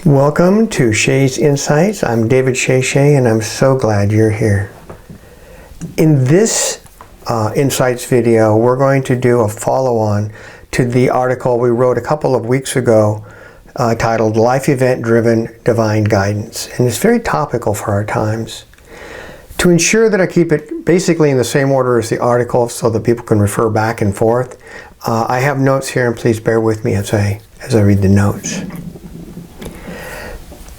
Welcome to Shay's Insights. I'm David Shay, and I'm so glad you're here. In this Insights video, we're going to do a follow-on to the article we wrote a couple of weeks ago titled Life Event Driven Divine Guidance. And it's very topical for our times. To ensure that I keep it basically in the same order as the article so that people can refer back and forth, I have notes here, and please bear with me as I read the notes.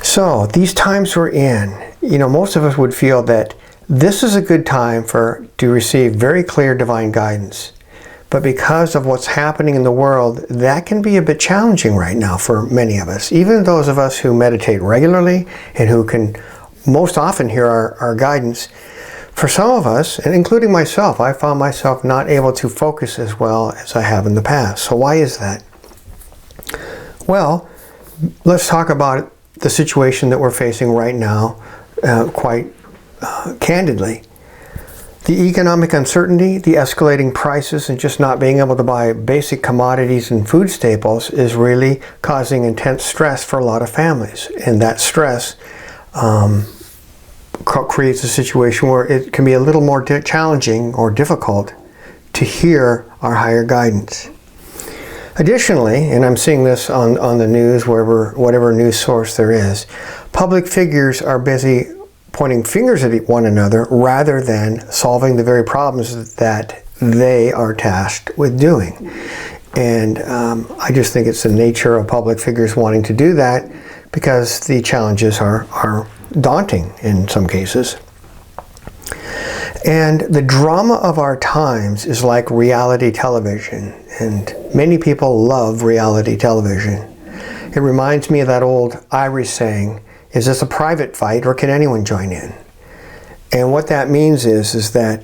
So, these times we're in, most of us would feel that this is a good time to receive very clear divine guidance. But because of what's happening in the world, that can be a bit challenging right now for many of us. Even those of us who meditate regularly and who can most often hear our guidance. For some of us, and including myself, I found myself not able to focus as well as I have in the past. So why is that? Well, let's talk about the situation that we're facing right now quite candidly. The economic uncertainty, the escalating prices, and just not being able to buy basic commodities and food staples is really causing intense stress for a lot of families. And that stress creates a situation where it can be a little more challenging or difficult to hear our higher guidance. Additionally, and I'm seeing this on the news, whatever news source there is, public figures are busy pointing fingers at one another rather than solving the very problems that they are tasked with doing. And I just think it's the nature of public figures wanting to do that because the challenges are daunting in some cases. And the drama of our times is like reality television, and many people love reality television. It reminds me of that old Irish saying, is this a private fight or can anyone join in? And what that means is that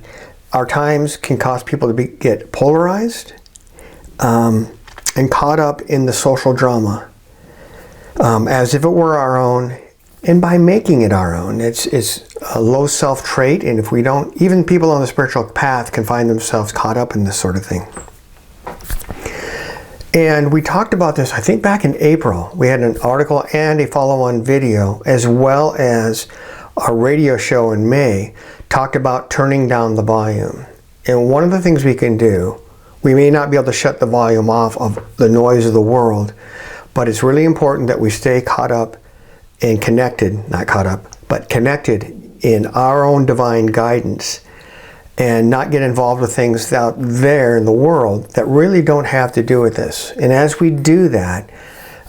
our times can cause people to get polarized and caught up in the social drama as if it were our own. And by making it our own, it's a low self trait, and if we don't, even people on the spiritual path can find themselves caught up in this sort of thing. And we talked about this, I think back in April. We had an article and a follow-on video, as well as a radio show in May, talked about turning down the volume. And one of the things we can do, we may not be able to shut the volume off of the noise of the world, but it's really important that we stay caught up and connected, not caught up, but connected in our own divine guidance and not get involved with things out there in the world that really don't have to do with this. And as we do that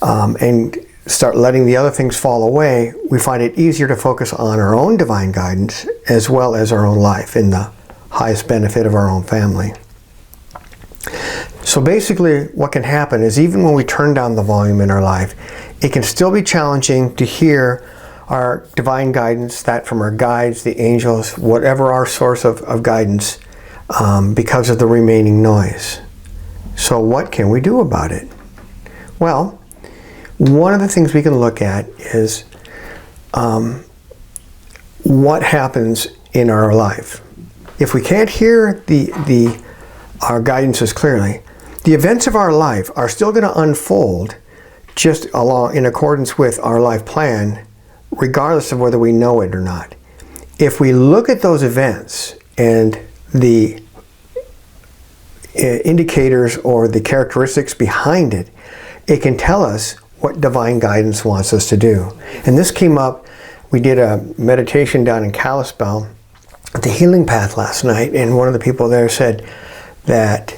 and start letting the other things fall away, we find it easier to focus on our own divine guidance as well as our own life in the highest benefit of our own family. So basically what can happen is even when we turn down the volume in our life, it can still be challenging to hear our divine guidance, that from our guides, the angels, whatever our source of guidance, because of the remaining noise. So what can we do about it? Well, one of the things we can look at is what happens in our life. If we can't hear our guidance as clearly, the events of our life are still going to unfold just along in accordance with our life plan, regardless of whether we know it or not. If we look at those events and the indicators or the characteristics behind it, it can tell us what divine guidance wants us to do. And this came up, we did a meditation down in Kalispell at the Healing Path last night, and one of the people there said that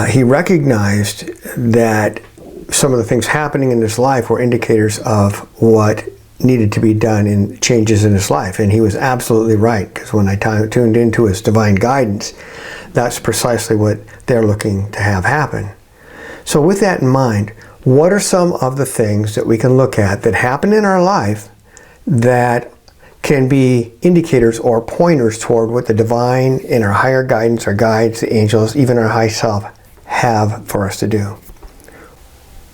he recognized that some of the things happening in his life were indicators of what needed to be done in changes in his life. And he was absolutely right, because when I tuned into his divine guidance, that's precisely what they're looking to have happen. So with that in mind, what are some of the things that we can look at that happen in our life that can be indicators or pointers toward what the divine and our higher guidance, our guides, the angels, even our high self have for us to do?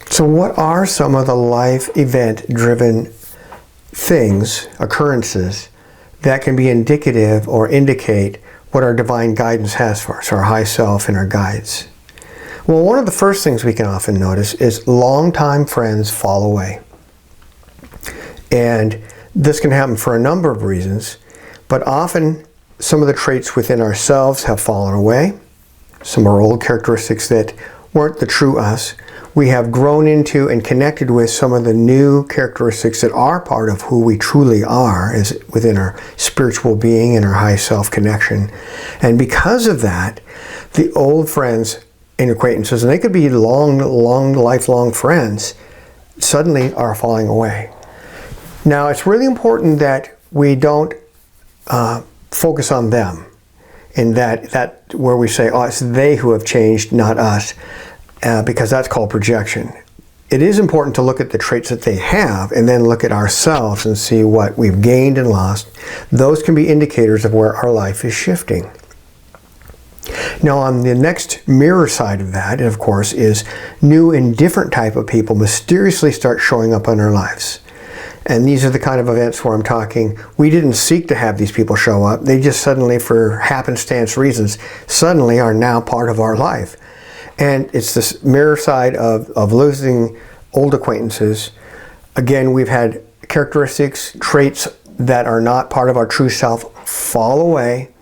So what are some of the life event-driven things, occurrences, that can be indicative or indicate what our divine guidance has for us, our high self and our guides? Well, one of the first things we can often notice is longtime friends fall away. And this can happen for a number of reasons, but often some of the traits within ourselves have fallen away. Some of our old characteristics that weren't the true us. We have grown into and connected with some of the new characteristics that are part of who we truly are as within our spiritual being and our high self connection. And because of that, the old friends and acquaintances, and they could be long, lifelong friends, suddenly are falling away. Now, it's really important that we don't focus on them, in that where we say, oh, it's they who have changed, not us, because that's called projection. It is important to look at the traits that they have and then look at ourselves and see what we've gained and lost. Those can be indicators of where our life is shifting. Now, on the next mirror side of that, of course, is new and different type of people mysteriously start showing up in our lives. And these are the kind of events where I'm talking, we didn't seek to have these people show up. They just suddenly, for happenstance reasons, suddenly are now part of our life. And it's this mirror side of losing old acquaintances. Again, we've had characteristics, traits that are not part of our true self fall away.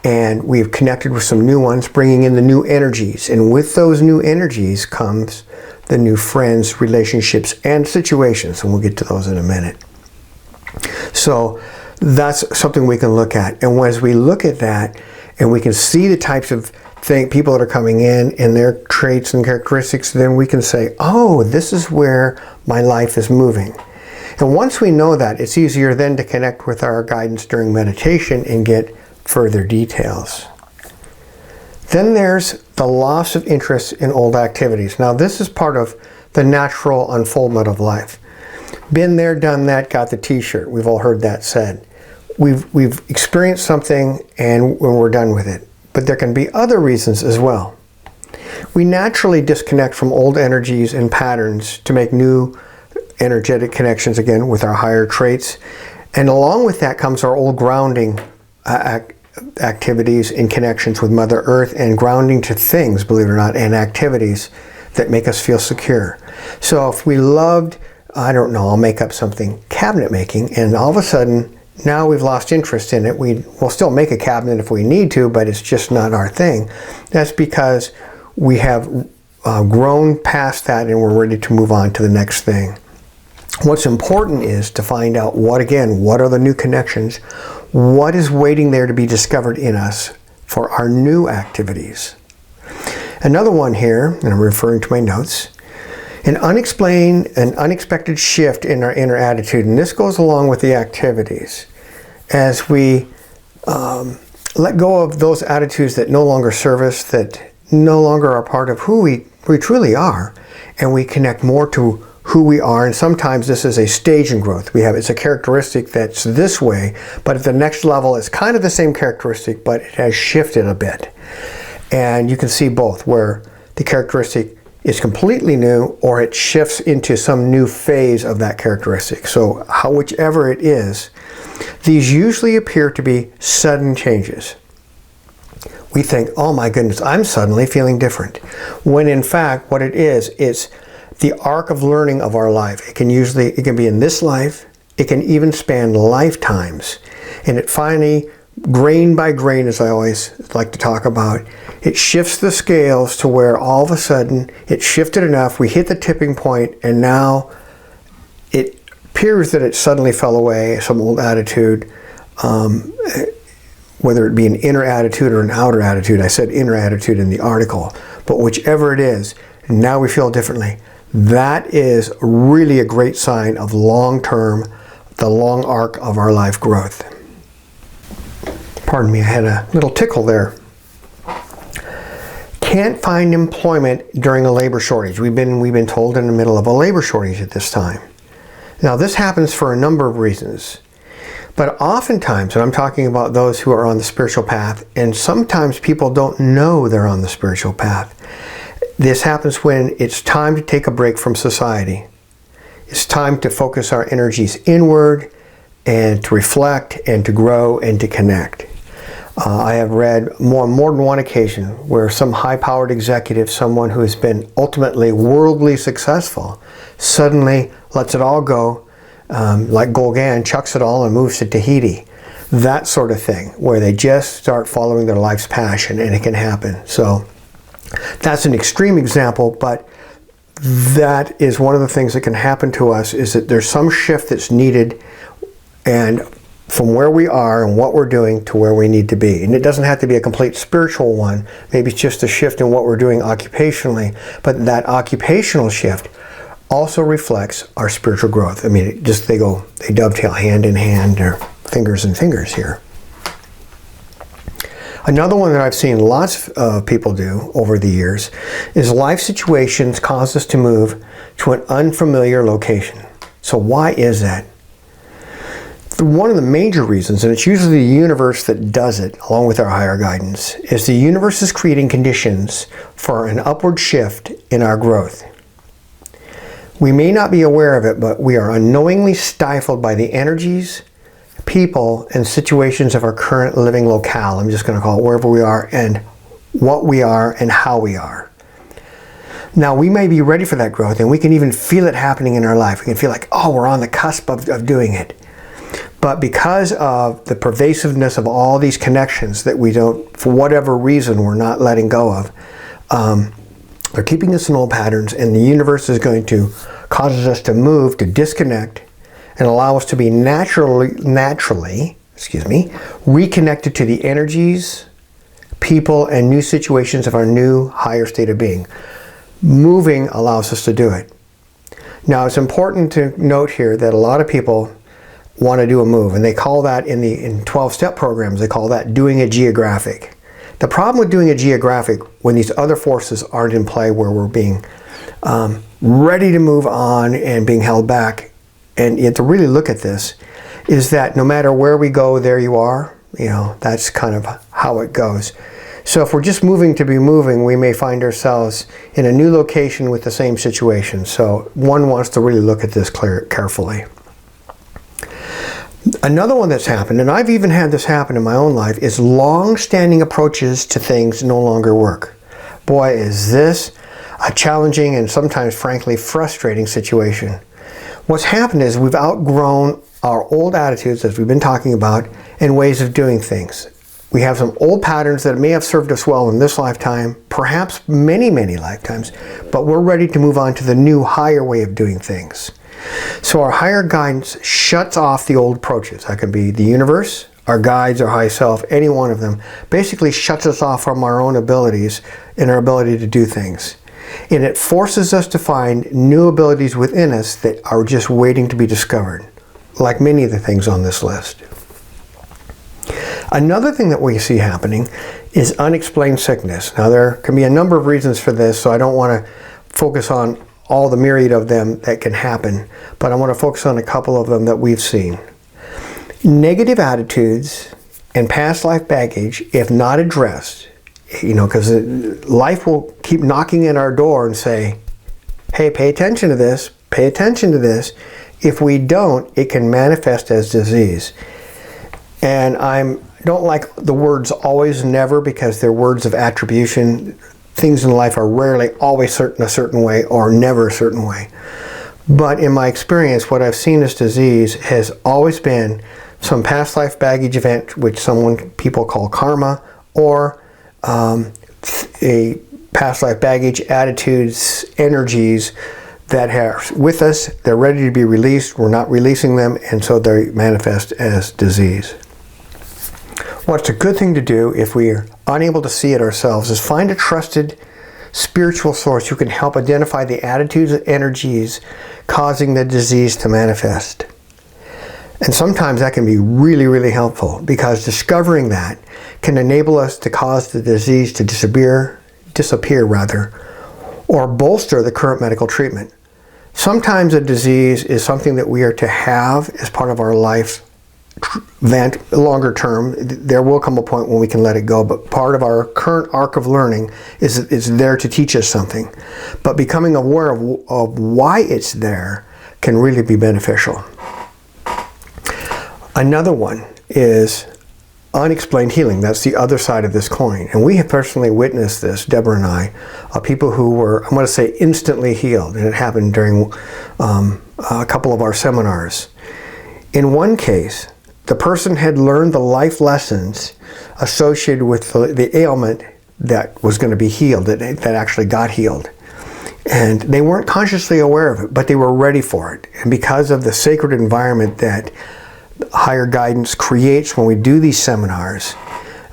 And we've connected with some new ones, bringing in the new energies. And with those new energies comes the new friends, relationships, and situations. And we'll get to those in a minute. So that's something we can look at. And as we look at that, and we can see the types of people that are coming in and their traits and characteristics, then we can say, oh, this is where my life is moving. And once we know that, it's easier then to connect with our guidance during meditation and get further details. Then there's the loss of interest in old activities. Now, this is part of the natural unfoldment of life. Been there, done that, got the t-shirt. We've all heard that said. We've experienced something and we're done with it. But there can be other reasons as well. We naturally disconnect from old energies and patterns to make new energetic connections again with our higher traits. And along with that comes our old grounding activities and connections with Mother Earth, and grounding to things, believe it or not, and activities that make us feel secure. So if we loved, I don't know, I'll make up something, cabinet making, and all of a sudden now we've lost interest in it. We'll still make a cabinet if we need to, but it's just not our thing. That's because we have grown past that and we're ready to move on to the next thing. What's important is to find out what are the new connections? What is waiting there to be discovered in us for our new activities? Another one here, and I'm referring to my notes, an unexplained and unexpected shift in our inner attitude. And this goes along with the activities. As we let go of those attitudes that no longer serve us, that no longer are part of who we truly are, and we connect more to who we are. And sometimes this is a stage in growth. It's a characteristic that's this way, but at the next level it's kind of the same characteristic, but it has shifted a bit. And you can see both, where the characteristic is completely new or it shifts into some new phase of that characteristic. So whichever it is, these usually appear to be sudden changes. We think, oh my goodness, I'm suddenly feeling different. When in fact, what it is, it's the arc of learning of our life. It can be in this life, it can even span lifetimes. And it finally, grain by grain, as I always like to talk about, it shifts the scales to where all of a sudden it shifted enough, we hit the tipping point, and now it appears that it suddenly fell away, some old attitude, whether it be an inner attitude or an outer attitude. I said inner attitude in the article, but whichever it is, now we feel differently. That is really a great sign of long-term, the long arc of our life growth. Pardon me, I had a little tickle there. Can't find employment during a labor shortage. We've been told in the middle of a labor shortage at this time. Now this happens for a number of reasons. But oftentimes, and I'm talking about those who are on the spiritual path, and sometimes people don't know they're on the spiritual path. This happens when it's time to take a break from society. It's time to focus our energies inward and to reflect and to grow and to connect. I have read more than one occasion where some high-powered executive, someone who has been ultimately worldly successful, suddenly lets it all go, like Gauguin chucks it all and moves to Tahiti. That sort of thing, where they just start following their life's passion, and it can happen. So that's an extreme example, but that is one of the things that can happen to us, is that there's some shift that's needed, and from where we are and what we're doing to where we need to be. And it doesn't have to be a complete spiritual one. Maybe it's just a shift in what we're doing occupationally, but that occupational shift also reflects our spiritual growth. I mean, they dovetail hand in hand, or fingers and fingers here. Another one that I've seen lots of people do over the years is life situations cause us to move to an unfamiliar location. So why is that? One of the major reasons, and it's usually the universe that does it along with our higher guidance, is the universe is creating conditions for an upward shift in our growth. We may not be aware of it, but we are unknowingly stifled by the energies, people, and situations of our current living locale. I'm just going to call it wherever we are, and what we are and how we are. Now, we may be ready for that growth, and we can even feel it happening in our life. We can feel like, oh, we're on the cusp of doing it. But because of the pervasiveness of all these connections that we don't, for whatever reason, we're not letting go of, they're keeping us in old patterns, and the universe is going to cause us to move, to disconnect, and allow us to be naturally reconnected to the energies, people, and new situations of our new higher state of being. Moving allows us to do it. Now, it's important to note here that a lot of people want to do a move, and they call that in 12-step programs, they call that doing a geographic. The problem with doing a geographic, when these other forces aren't in play, where we're being ready to move on and being held back, and you have to really look at this, is that no matter where we go, there you are. That's kind of how it goes. So if we're just moving to be moving, we may find ourselves in a new location with the same situation. So one wants to really look at this carefully. Another one that's happened, and I've even had this happen in my own life, is long-standing approaches to things no longer work. Boy, is this a challenging and sometimes, frankly, frustrating situation. What's happened is we've outgrown our old attitudes, as we've been talking about, and ways of doing things. We have some old patterns that may have served us well in this lifetime, perhaps many, many lifetimes, but we're ready to move on to the new, higher way of doing things. So our higher guidance shuts off the old approaches. That can be the universe, our guides, our high self, any one of them, basically shuts us off from our own abilities and our ability to do things. And it forces us to find new abilities within us that are just waiting to be discovered, like many of the things on this list. Another thing that we see happening is unexplained sickness. Now, there can be a number of reasons for this, so I don't want to focus on all the myriad of them that can happen, but I want to focus on a couple of them that we've seen. Negative attitudes and past life baggage, if not addressed, because life will keep knocking in our door and say, hey, pay attention to this, pay attention to this. If we don't, it can manifest as disease. And I don't like the words always, never, because they're words of attribution. Things in life are rarely always a certain way or never a certain way. But in my experience, what I've seen as disease has always been some past life baggage event, which people call karma, or a past life baggage, attitudes, energies that are with us. They're ready to be released. We're not releasing them, and so they manifest as disease. What's a good thing to do if we are unable to see it ourselves is find a trusted spiritual source who can help identify the attitudes and energies causing the disease to manifest. And sometimes that can be really, really helpful, because discovering that can enable us to cause the disease to disappear, or bolster the current medical treatment. Sometimes a disease is something that we are to have as part of our life event longer term. There will come a point when we can let it go, but part of our current arc of learning is there to teach us something. But becoming aware of why it's there can really be beneficial. Another one is unexplained healing. That's the other side of this coin. And we have personally witnessed this, Deborah and I, people who were, I'm going to say, instantly healed. And it happened during a couple of our seminars. In one case, the person had learned the life lessons associated with the ailment that was going to be healed, that actually got healed. And they weren't consciously aware of it, but they were ready for it. And because of the sacred environment that higher guidance creates when we do these seminars,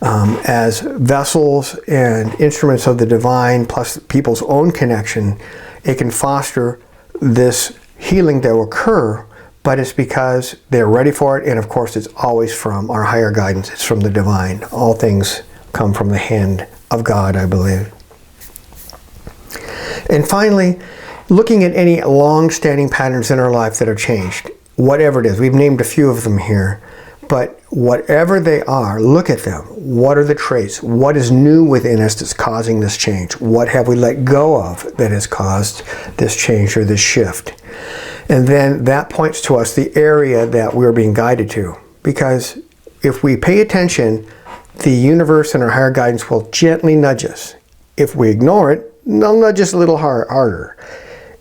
as vessels and instruments of the divine, plus people's own connection, it can foster this healing that will occur, but it's because they're ready for it. And of course, it's always from our higher guidance. It's from the divine. All things come from the hand of God, I believe. And finally, looking at any long-standing patterns in our life that are changed, whatever it is. We've named a few of them here, but whatever they are, look at them. What are the traits? What is new within us that's causing this change? What have we let go of that has caused this change or this shift? And then that points to us the area that we're being guided to. Because if we pay attention, the universe and our higher guidance will gently nudge us. If we ignore it, they'll nudge us a little harder.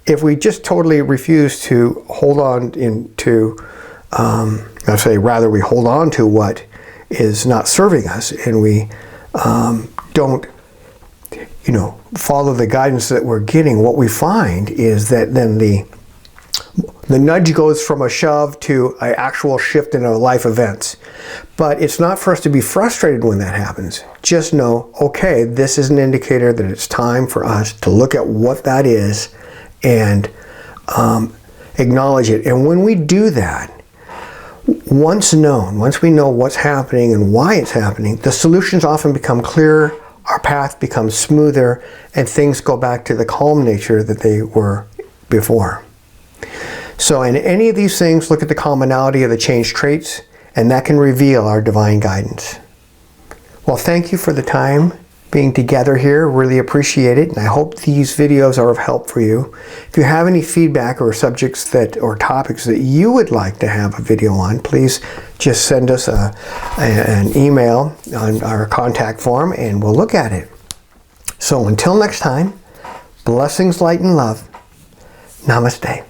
If we just totally refuse to hold on into, I'd say rather we hold on to what is not serving us, and we don't, follow the guidance that we're getting, what we find is that then the nudge goes from a shove to an actual shift in our life events. But it's not for us to be frustrated when that happens. Just know, okay, this is an indicator that it's time for us to look at what that is and acknowledge it. And when we do that, once we know what's happening and why it's happening, the solutions often become clearer, our path becomes smoother, and things go back to the calm nature that they were before. So in any of these things, look at the commonality of the changed traits, and that can reveal our divine guidance. Well, thank you for the time being together here. Really appreciate it, and I hope these videos are of help for you. If you have any feedback or subjects or topics that you would like to have a video on, please just send us an email on our contact form, and we'll look at it. So until next time, blessings, light, and love. Namaste.